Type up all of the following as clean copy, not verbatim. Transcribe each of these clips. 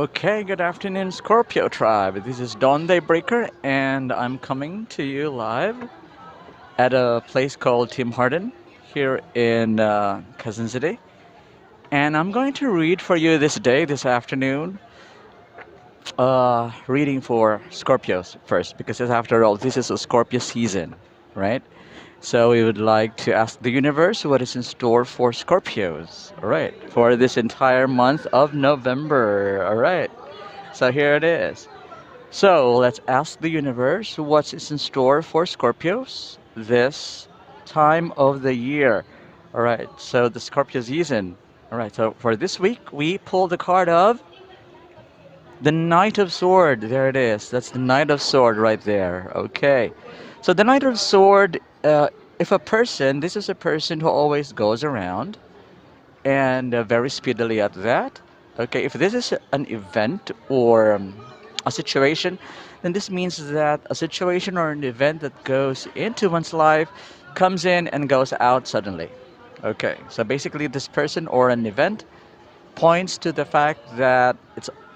Okay, good afternoon, Scorpio tribe. This is Dawn Daybreaker, and I'm coming to you live at a place called Tim Horton here in Quezon City. And I'm going to read for you this day, this afternoon, reading for Scorpios first, because after all, this is a Scorpio season, right? So we would like to ask the universe what is in store for Scorpios, all right, for this entire month of November, all right. So here it is. So let's ask the universe what's in store for Scorpios this time of the year. All right, so the Scorpio season. All right, so for this week, we pull the card of the Knight of Sword. There it is. That's the Knight of Sword right there. Okay. So the Knight of Sword, if a person, this is a person who always goes around and very speedily at that. Okay, if this is an event or a situation, then this means that a situation or an event that goes into one's life comes in and goes out suddenly. Okay, so basically, this person or an event points to the fact that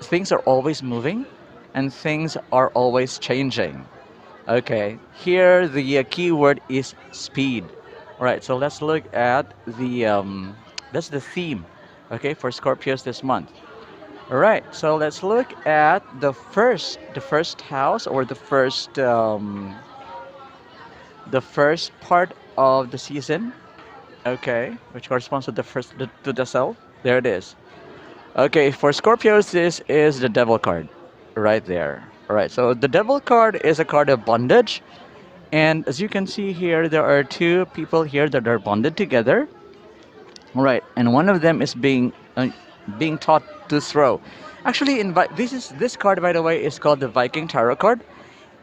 things are always moving and things are always changing. Okay, here the key word is speed. All right, so let's look at that's the theme, okay, for Scorpios this month. All right, so let's look at the first house or the first part of the season, okay, which corresponds to the self. There it is. Okay, for Scorpios, this is the Devil card, right there. All right, so the Devil card is a card of bondage, and as you can see here, there are two people here that are bonded together. All right, and one of them is being taught to throw. Actually, this card, by the way, is called the Viking Tarot card,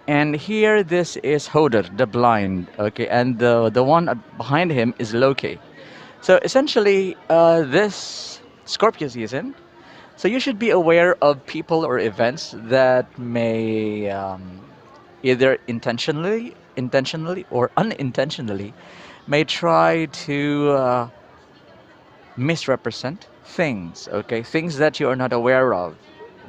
and here this is Hodor, the blind. Okay, and the one behind him is Loki. So essentially, this Scorpio season, so you should be aware of people or events that may either intentionally or unintentionally, may try to misrepresent things, okay? Things that you are not aware of.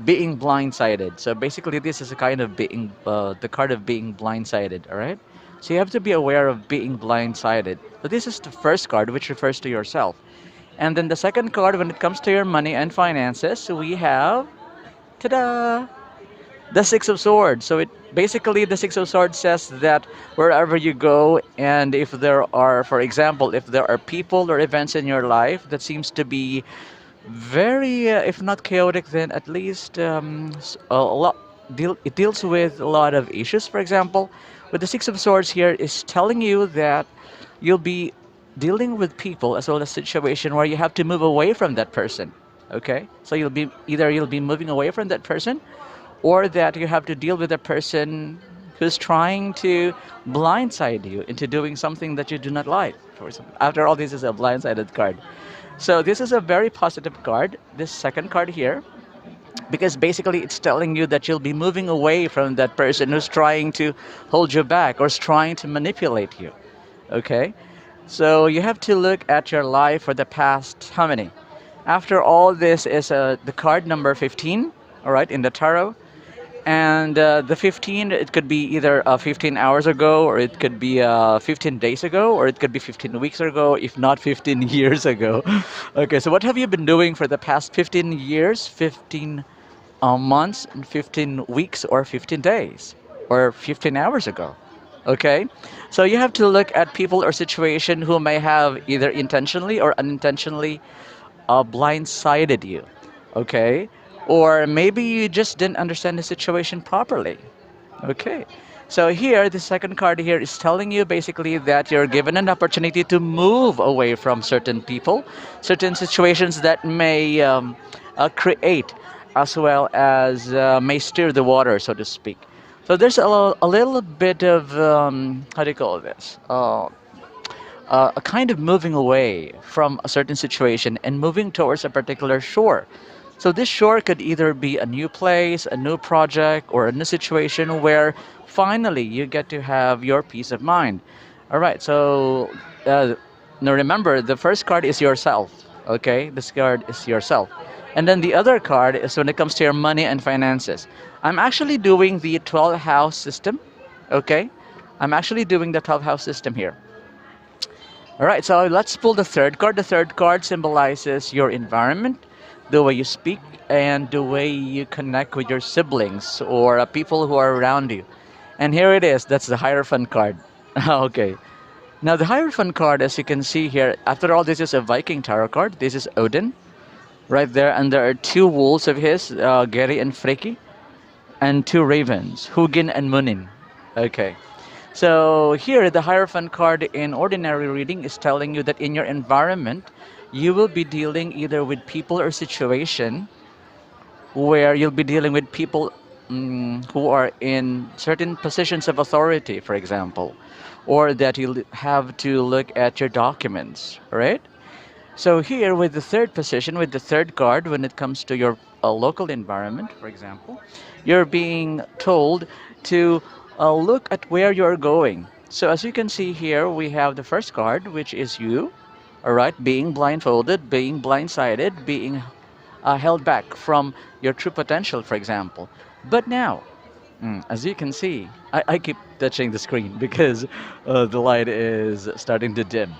Being blindsided. So basically, this is a kind of the card of being blindsided, all right? So you have to be aware of being blindsided. So this is the first card, which refers to yourself. And then the second card, when it comes to your money and finances, we have, ta-da! The Six of Swords. So it basically the Six of Swords says that wherever you go, and if there are, for example, if there are people or events in your life that seems to be very, if not chaotic, then at least a lot. It deals with a lot of issues. For example, with the Six of Swords here is telling you that you'll be dealing with people as well as situation where you have to move away from that person. Okay, so you'll be moving away from that person, or that you have to deal with a person who's trying to blindside you into doing something that you do not like. For example, after all, this is a blindsided card. So this is a very positive card, this second card here, because basically it's telling you that you'll be moving away from that person who's trying to hold you back or is trying to manipulate you. Okay? So you have to look at your life for the past how many? After all, this is the card number 15, all right, in the tarot. And the 15, it could be either 15 hours ago, or it could be 15 days ago, or it could be 15 weeks ago, if not 15 years ago. Okay, so what have you been doing for the past 15 years, 15 months, and 15 weeks, or 15 days, or 15 hours ago? Okay, so you have to look at people or situation who may have either intentionally or unintentionally blindsided you. Okay, or maybe you just didn't understand the situation properly. Okay. So here, the second card here is telling you basically that you're given an opportunity to move away from certain people, certain situations that may create, as well as may steer the water, so to speak. So there's a little bit of, how do you call this? A kind of moving away from a certain situation and moving towards a particular shore. So this shore could either be a new place, a new project, or a new situation where finally you get to have your peace of mind. All right, so now remember, the first card is yourself. Okay, this card is yourself. And then the other card is when it comes to your money and finances. I'm actually doing the 12 house system. Okay. I'm actually doing the 12 house system here. All right, so let's pull the third card. The third card symbolizes your environment, the way you speak, and the way you connect with your siblings or people who are around you. And here it is. That's the Hierophant card. Okay. Now, the Hierophant card, as you can see here, after all, this is a Viking Tarot card. This is Odin right there. And there are two wolves of his, Geri and Freki, and two ravens, Hugin and Munin. Okay. So here, the Hierophant card in ordinary reading is telling you that in your environment, you will be dealing either with people or situation where you'll be dealing with people who are in certain positions of authority, for example, or that you'll have to look at your documents, right? So here, with the third position, with the third card, when it comes to your local environment, for example, you're being told to look at where you're going. So as you can see here, we have the first card, which is you, all right, being blindfolded, being blindsided, being held back from your true potential, for example. But now, as you can see, I keep touching the screen because the light is starting to dim.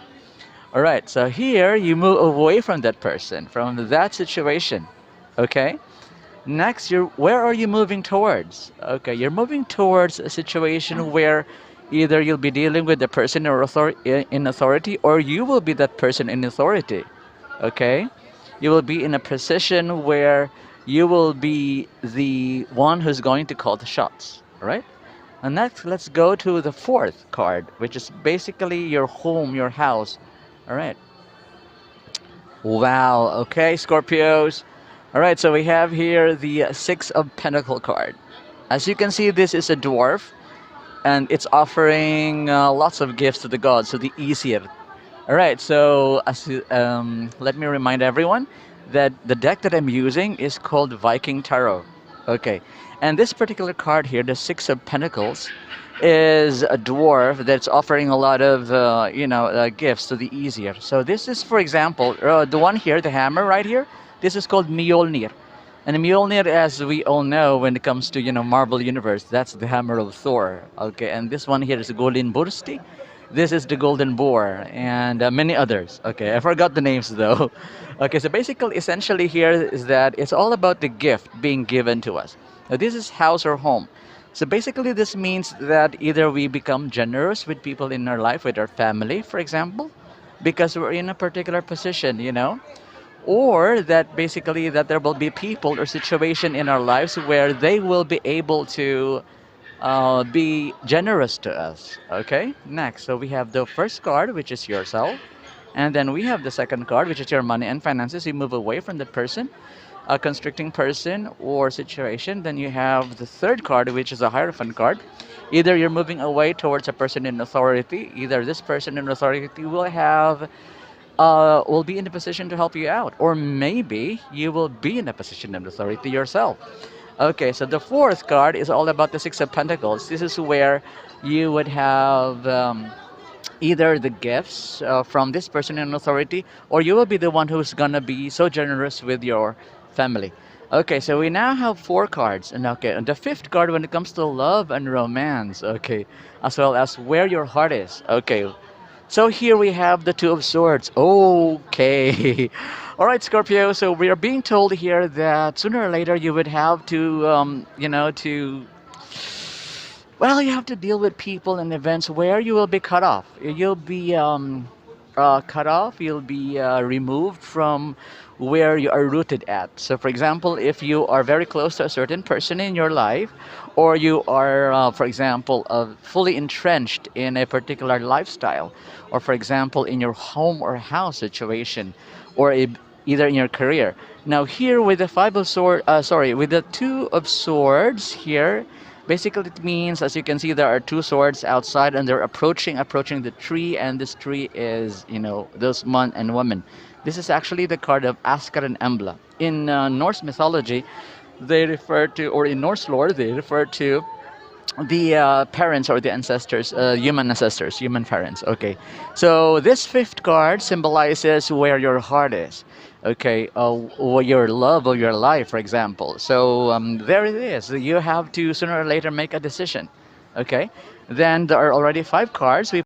All right, so here you move away from that person, from that situation. Okay? Next, where are you moving towards? Okay, you're moving towards a situation where either you'll be dealing with the person in authority or you will be that person in authority. Okay? You will be in a position where you will be the one who's going to call the shots. All right? And next, let's go to the fourth card, which is basically your home, your house. All right. Wow. Okay, Scorpios. All right, so we have here the Six of Pentacle card. As you can see, this is a dwarf, and it's offering lots of gifts to the gods, so the easier. All right, so let me remind everyone that the deck that I'm using is called Viking Tarot. Okay, and this particular card here, the Six of Pentacles, is a dwarf that's offering a lot of gifts to the easier. So this is, for example, the one here, the hammer right here. This is called Mjolnir. And Mjolnir, as we all know, when it comes to Marvel Universe, that's the hammer of Thor. Okay, and this one here is Golden Bursti. This is the Golden Boar, and many others. Okay, I forgot the names though. Okay, so basically, essentially here is that it's all about the gift being given to us. Now, this is house or home. So basically, this means that either we become generous with people in our life, with our family, for example, because we're in a particular position, or that basically that there will be people or situation in our lives where they will be able to be generous to us. Okay, next, so we have the first card, which is yourself, and then we have the second card, which is your money and finances. You move away from the person, a constricting person or situation. Then you have the third card, which is a Hierophant card. Either you're moving away towards a person in authority, either this person in authority will be in a position to help you out, or maybe you will be in a position of authority yourself. Okay, so the fourth card is all about the Six of Pentacles. This is where you would have either the gifts from this person in authority, or you will be the one who's gonna be so generous with your family. Okay, so we now have four cards, and okay, and the fifth card when it comes to love and romance. Okay, as well as where your heart is. Okay, so here we have the Two of Swords. Okay. All right, Scorpio. So we are being told here that sooner or later you would have to, well, you have to deal with people and events where you will be cut off. You'll be cut off. You'll be removed from where you are rooted at. So, for example, if you are very close to a certain person in your life, or you are, for example, fully entrenched in a particular lifestyle, or, for example, in your home or house situation, or either in your career. Now, here with the with the Two of Swords here. Basically, it means, as you can see, there are two swords outside, and they're approaching the tree, and this tree is, those man and woman. This is actually the card of Askar and Embla. In Norse mythology, they refer to, or in Norse lore, they refer to the parents or the ancestors, human ancestors, human parents. Okay, so this fifth card symbolizes where your heart is. Okay, or your love or your life, for example. So there it is. You have to sooner or later make a decision. Okay, then there are already five cards. We